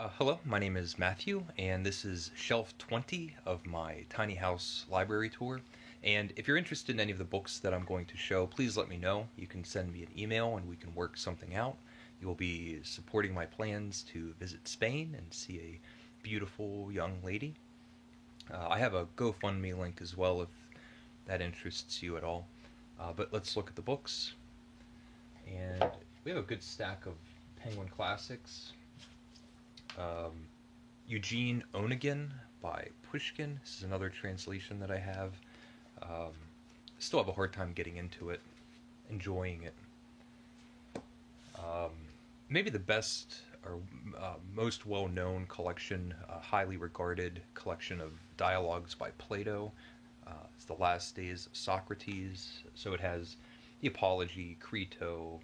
Hello, my name is Matthew, and this is Shelf 20 of my tiny house library tour. And if you're interested in any of the books that I'm going to show, please let me know. You can send me an email and we can work something out. You will be supporting my plans to visit Spain and see a beautiful young lady. I have a GoFundMe link as well if that interests you at all. But let's look at the books. And we have a good stack of Penguin Classics. Eugene Onegin by Pushkin. This is another translation that I have. Still have a hard time getting into it, enjoying it. Maybe the best or most well-known collection, highly regarded collection of dialogues by Plato. It's The Last Days of Socrates. So it has the Apology, Crito,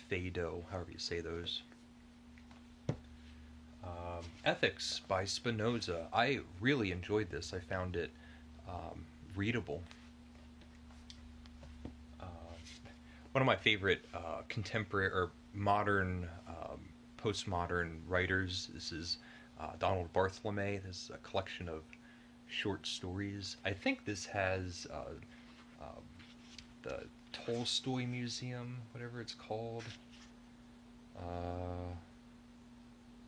Phaedo, however you say those. Ethics by Spinoza. I really enjoyed this. I found it readable. One of my favorite contemporary or modern, postmodern writers. This is Donald Barthelme. This is a collection of short stories. I think this has the Tolstoy Museum, whatever it's called.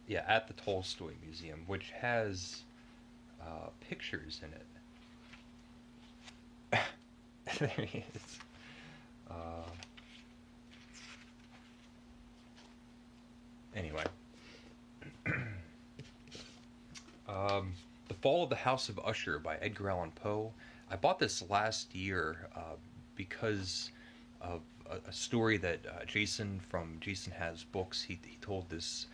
Yeah, at the Tolstoy Museum, which has pictures in it. There he is. Anyway. The Fall of the House of Usher by Edgar Allan Poe. I bought this last year because of a story that Jason from Jason Has Books, he told this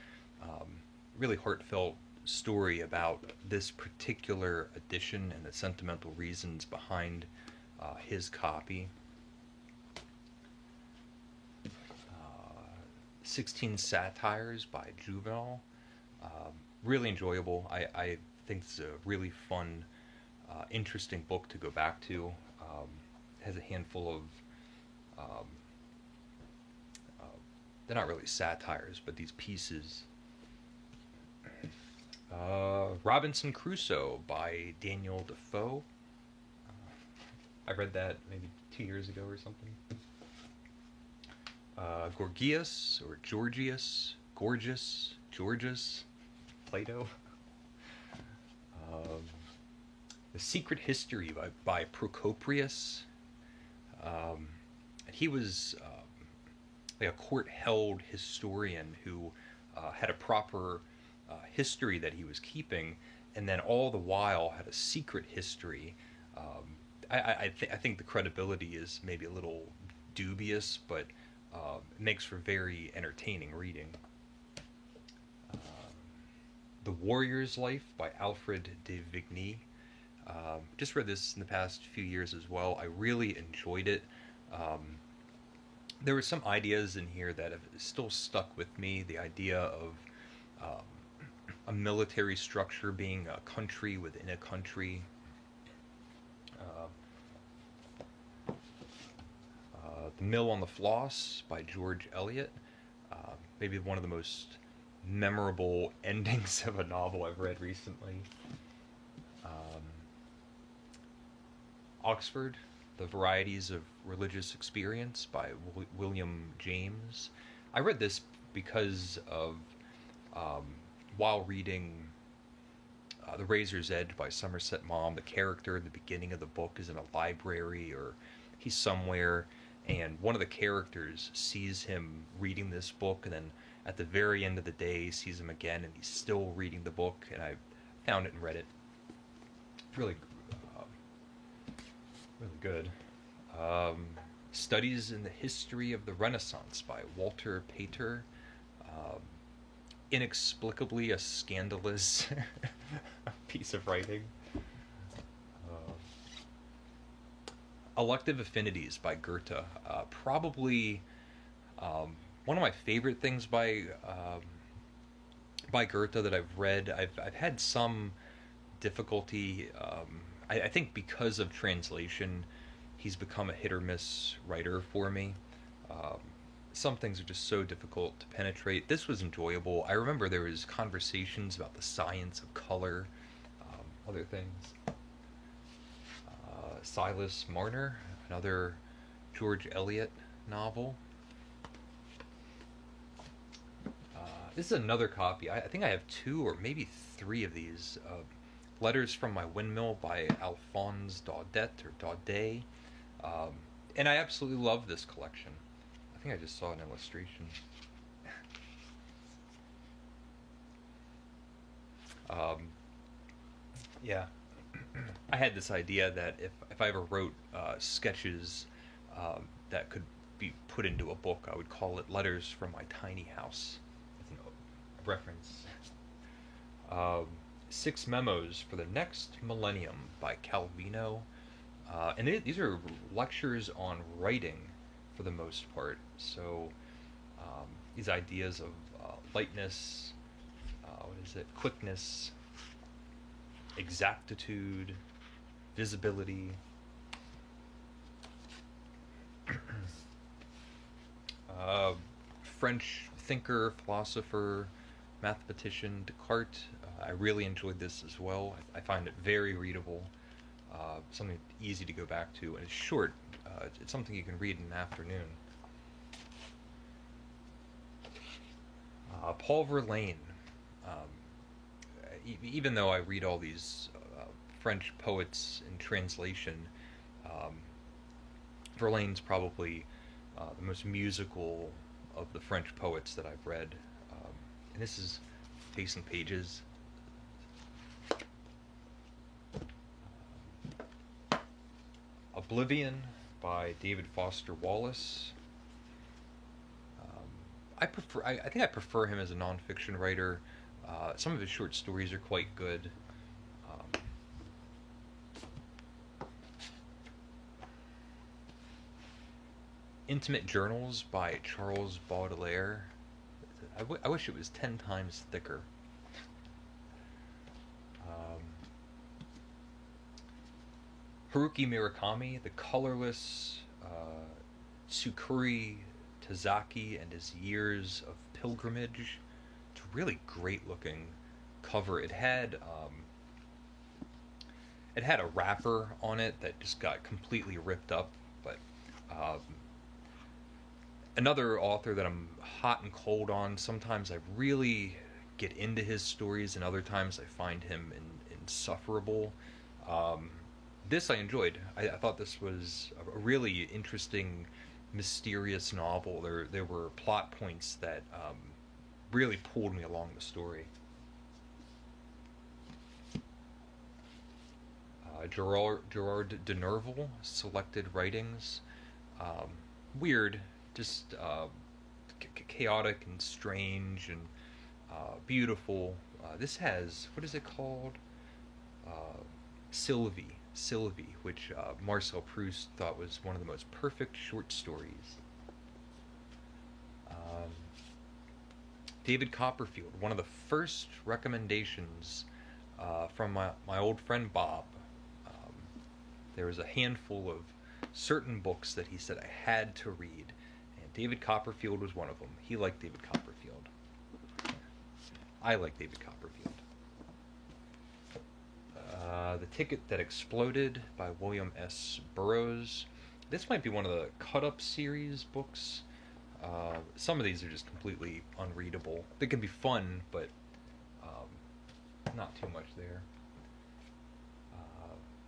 really heartfelt story about this particular edition and the sentimental reasons behind his copy. 16 Satires by Juvenal. Really enjoyable. I think it's a really fun, interesting book to go back to. It has a handful of they're not really satires, but these pieces. Robinson Crusoe by Daniel Defoe. I read that maybe 2 years ago or something. Gorgias or Georgius, Plato. The Secret History by Procopius. And he was like a court-held historian who had a proper history that he was keeping, and then all the while had a secret history. I think the credibility is maybe a little dubious, but it makes for very entertaining reading. The Warrior's Life by Alfred de Vigny. Just read this in the past few years as well. I really enjoyed it. There were some ideas in here that have still stuck with me. The idea of a military structure being a country within a country. The Mill on the Floss by George Eliot. Maybe one of the most memorable endings of a novel I've read recently. Oxford, The Varieties of Religious Experience by William James. I read this because of, while reading The Razor's Edge by Somerset Maugham, the character in the beginning of the book is in a library or he's somewhere, and one of the characters sees him reading this book, and then at the very end of the day sees him again and he's still reading the book, and I found it and read it. Really good. Studies in the History of the Renaissance by Walter Pater. Inexplicably a scandalous piece of writing. Elective Affinities by Goethe. Probably one of my favorite things by Goethe that I've read. I've had some difficulty. I think because of translation, he's become a hit or miss writer for me. some things are just so difficult to penetrate. This was enjoyable. I remember there was conversations about the science of color, other things. Silas Marner, another George Eliot novel. This is another copy. I think I have two or maybe three of these. Letters from My Windmill by Alphonse Daudet or Daudet. And I absolutely love this collection. I think I just saw an illustration. Yeah. I had this idea that if I ever wrote sketches that could be put into a book, I would call it Letters from My Tiny House. That's a reference. 6 Memos for the Next Millennium by Calvino. And these are lectures on writing for the most part. So these ideas of lightness, quickness, exactitude, visibility. French thinker, philosopher, mathematician Descartes. I really enjoyed this as well. I find it very readable, something easy to go back to, and it's short. It's something you can read in an afternoon. Paul Verlaine. Even though I read all these French poets in translation, Verlaine's probably the most musical of the French poets that I've read. And this is Facing Pages. Oblivion by David Foster Wallace. I think I prefer him as a nonfiction writer. Some of his short stories are quite good. Intimate Journals by Charles Baudelaire. I wish it was 10 times thicker. Haruki Murakami, The Colorless, Tsukuri Tazaki and His Years of Pilgrimage. It's a really great looking cover. It had a wrapper on it that just got completely ripped up, but another author that I'm hot and cold on. Sometimes I really get into his stories, and other times I find him insufferable. This I enjoyed. I thought this was a really interesting, mysterious novel. There were plot points that really pulled me along the story. Gerard de Nerval, Selected Writings. Weird, just chaotic and strange and beautiful. This has, what is it called? Sylvie, which Marcel Proust thought was one of the most perfect short stories. David Copperfield, one of the first recommendations from my old friend Bob. There was a handful of certain books that he said I had to read, and David Copperfield was one of them. He liked David Copperfield. I like David Copperfield. The Ticket That Exploded by William S. Burroughs. This might be one of the cut-up series books. Some of these are just completely unreadable. They can be fun, but not too much there.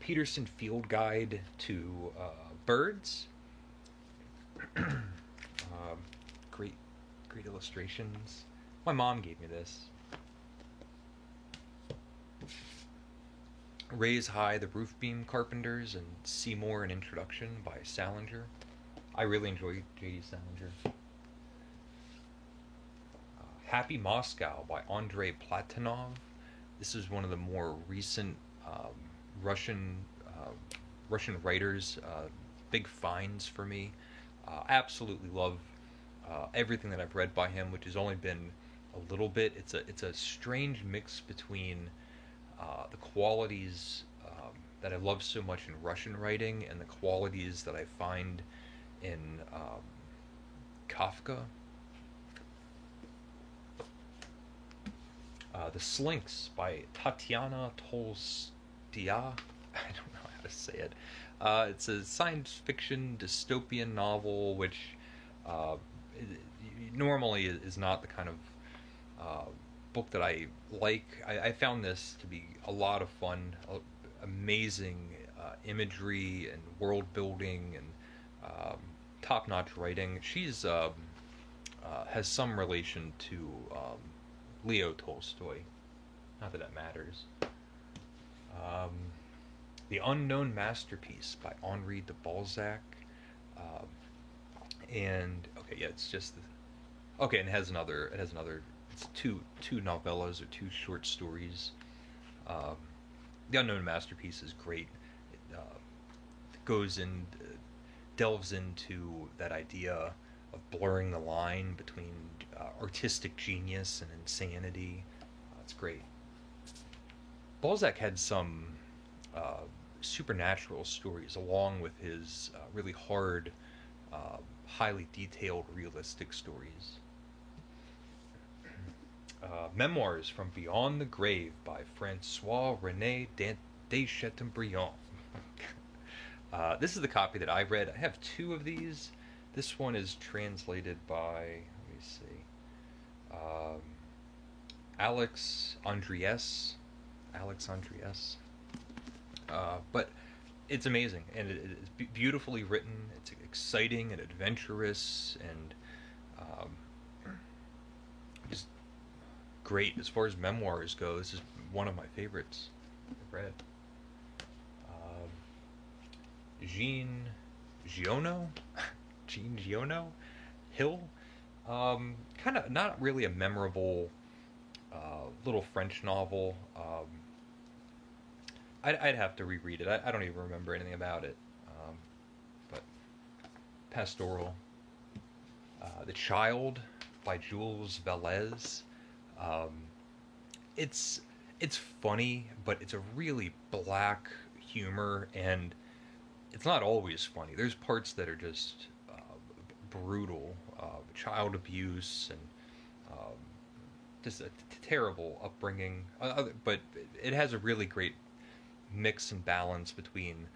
Peterson Field Guide to Birds. Great illustrations. My mom gave me this. Raise High the Roof Beam Carpenters and Seymour An Introduction by Salinger. I really enjoy J.D. Salinger. Happy Moscow by Andrei Platonov. This is one of the more recent Russian writers. Big finds for me. Absolutely love everything that I've read by him, which has only been a little bit. It's a strange mix between the qualities that I love so much in Russian writing and the qualities that I find in Kafka. The Slinks by Tatiana Tolstoy. I don't know how to say it. It's a science fiction dystopian novel, which uh, normally is not the kind of book that I like. I found this to be a lot of fun, amazing imagery and world building and top-notch writing. She's has some relation to Leo Tolstoy. Not that that matters. Um, the Unknown Masterpiece by Henri de Balzac. Um, and okay, yeah, it's just okay, and it has another. It has another. It's two novellas or two short stories. Um, the Unknown Masterpiece is great. It goes in, delves into that idea of blurring the line between artistic genius and insanity. It's great. Balzac had some uh, supernatural stories along with his really hard, highly detailed, realistic stories. Memoirs from Beyond the Grave by Francois René de Chateaubriand. This is the copy that I read. I have two of these. This one is translated by, let me see, um, Alex Andries. Alex Andries. But it's amazing, and it's beautifully written. It's exciting and adventurous, and just great as far as memoirs go. This is one of my favorites I've read. Jean Giono, Jean Giono Hill. Kind of not really a memorable little French novel. I'd have to reread it. I don't even remember anything about it. But pastoral. The Child by Jules Velez. Um, it's funny, but it's a really black humor, and it's not always funny. There's parts that are just brutal, child abuse, and just a terrible upbringing. But it has a really great mix and balance between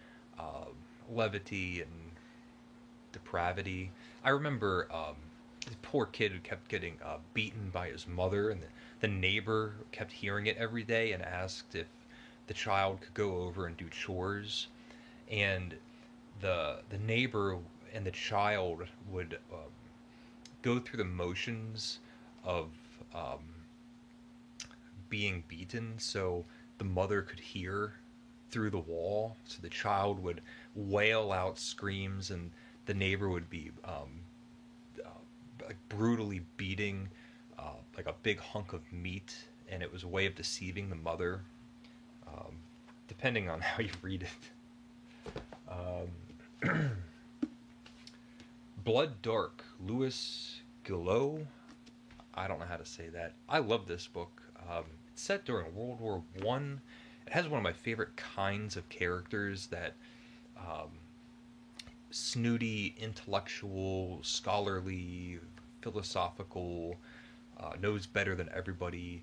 levity and depravity. I remember this poor kid who kept getting beaten by his mother, and the neighbor kept hearing it every day and asked if the child could go over and do chores, and the neighbor and the child would go through the motions of being beaten, so the mother could hear through the wall. So the child would wail out screams, and the neighbor would be like brutally beating like a big hunk of meat, and it was a way of deceiving the mother, depending on how you read it. Blood Dark, Louis Gillot. I don't know how to say that. I love this book. It's set during World War One. It has one of my favorite kinds of characters, that snooty, intellectual, scholarly, philosophical, knows better than everybody,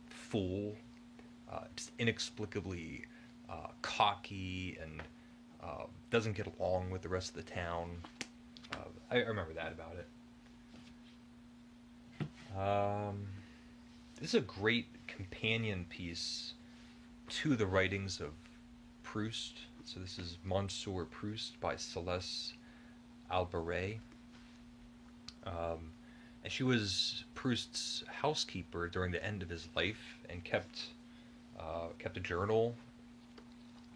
fool, just inexplicably cocky, and doesn't get along with the rest of the town. I remember that about it. This is a great companion piece to the writings of Proust. So this is Monsieur Proust by Celeste Albaret. And she was Proust's housekeeper during the end of his life, and kept a journal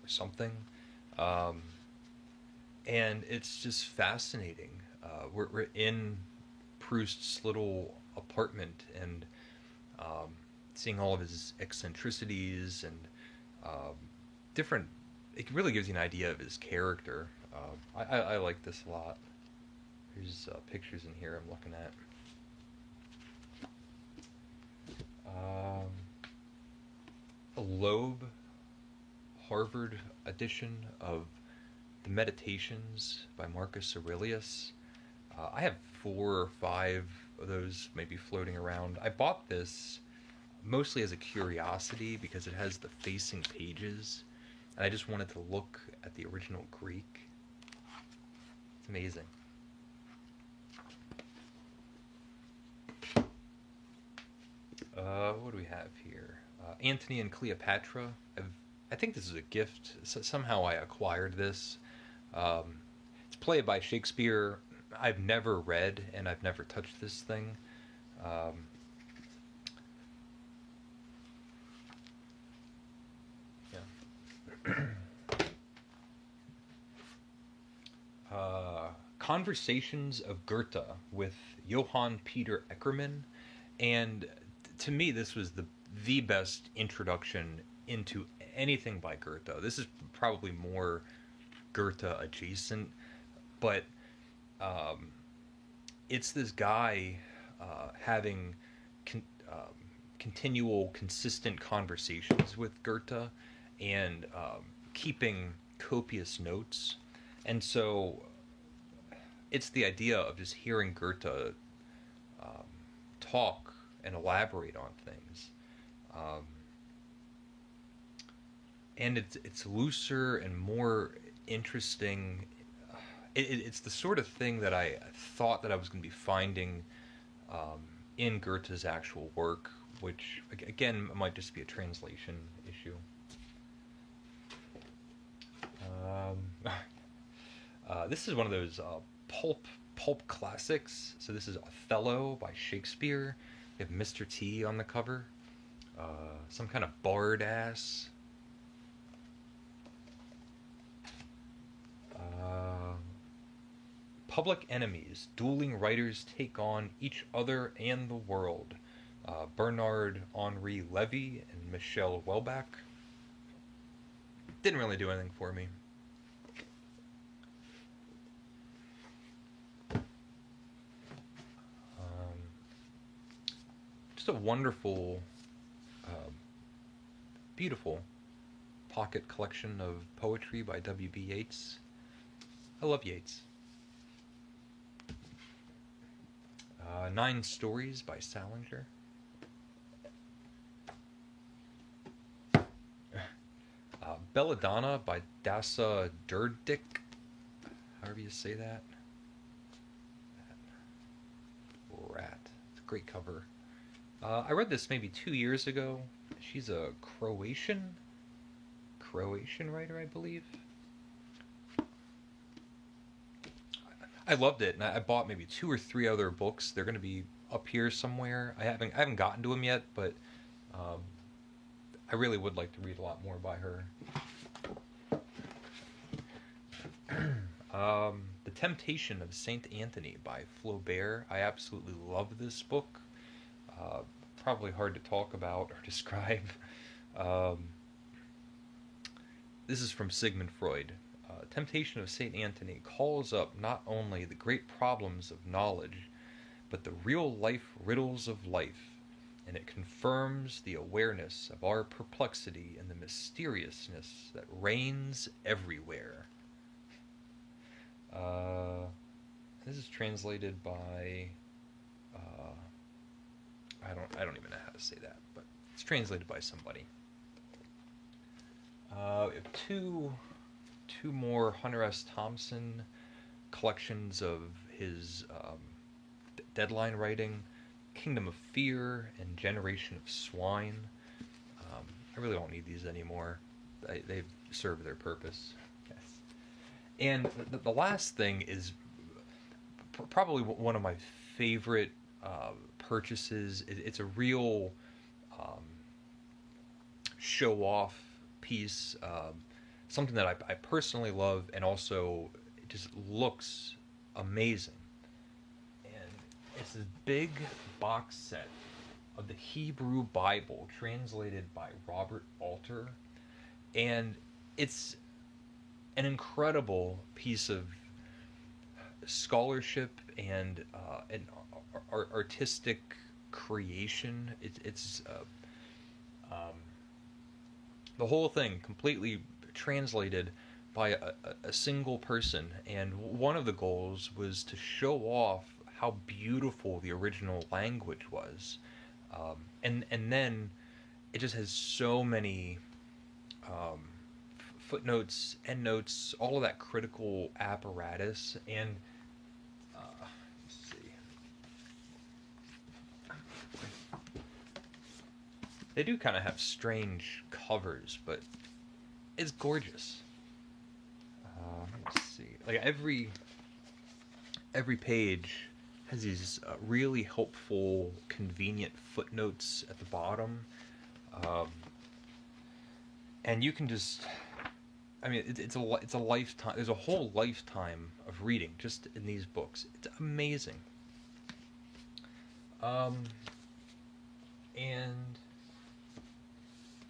or something. And it's just fascinating. We're in Proust's little apartment, and seeing all of his eccentricities and different. It really gives you an idea of his character. I like this a lot. There's pictures in here I'm looking at. A Loeb Harvard edition of the Meditations by Marcus Aurelius. I have 4 or 5 of those maybe floating around. I bought this mostly as a curiosity because it has the facing pages, and I just wanted to look at the original Greek. It's amazing. What do we have here? Antony and Cleopatra. I think this is a gift. Somehow I acquired this. It's played by Shakespeare. I've never read and I've never touched this thing. Yeah. Conversations of Goethe with Johann Peter Eckermann, and to me this was the best introduction into anything by Goethe. This is probably more Goethe adjacent, but it's this guy having continual, consistent conversations with Goethe and keeping copious notes. And so it's the idea of just hearing Goethe talk and elaborate on things. And it's looser and more interesting. It's the sort of thing that I thought that I was going to be finding in Goethe's actual work, which again might just be a translation issue. This is one of those pulp classics. So this is Othello by Shakespeare. We have Mr. T on the cover. Some kind of bard ass. Public enemies. Dueling writers take on each other and the world. Bernard Henri Levy and Michel Houellebecq. Didn't really do anything for me. Just a wonderful, beautiful pocket collection of poetry by W.B. Yeats. I love Yeats. 9 Stories by Salinger. Belladonna by Dasa Derdijk. However you say that. Rat. It's a great cover. I read this maybe 2 years ago. She's a Croatian writer, I believe. I loved it, and I bought maybe 2 or 3 other books. They're going to be up here somewhere. I haven't gotten to them yet, but I really would like to read a lot more by her. The Temptation of Saint Anthony by Flaubert. I absolutely love this book. Probably hard to talk about or describe. This is from Sigmund Freud. Temptation of Saint Anthony calls up not only the great problems of knowledge, but the real-life riddles of life, and it confirms the awareness of our perplexity and the mysteriousness that reigns everywhere. This is translated by I don't even know how to say that, but it's translated by somebody. We have two more Hunter S. Thompson collections of his deadline writing, Kingdom of Fear and Generation of Swine. I really don't need these anymore. They've served their purpose. Yes. And the last thing is probably one of my favorite purchases. It's a real show-off piece, something that I personally love, and also it just looks amazing. And it's this big box set of the Hebrew Bible translated by Robert Alter, and it's an incredible piece of scholarship and an artistic creation. It's the whole thing completely translated by a single person, and one of the goals was to show off how beautiful the original language was, and then it just has so many um, footnotes, endnotes, all of that critical apparatus, and let's see, they do kind of have strange covers, but it's gorgeous. Let's see, like every page has these really helpful, convenient footnotes at the bottom, um, and you can just, I mean, it's a lifetime. There's a whole lifetime of reading just in these books. It's amazing. And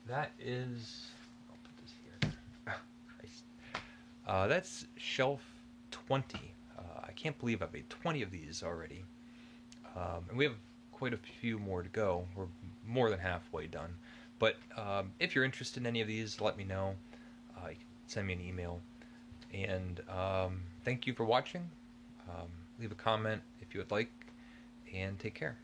that is, I'll put this here. Oh, Christ. That's shelf 20. I can't believe I've made 20 of these already. And we have quite a few more to go. We're more than halfway done. But if you're interested in any of these, let me know. You can send me an email. And thank you for watching. Leave a comment if you would like. And take care.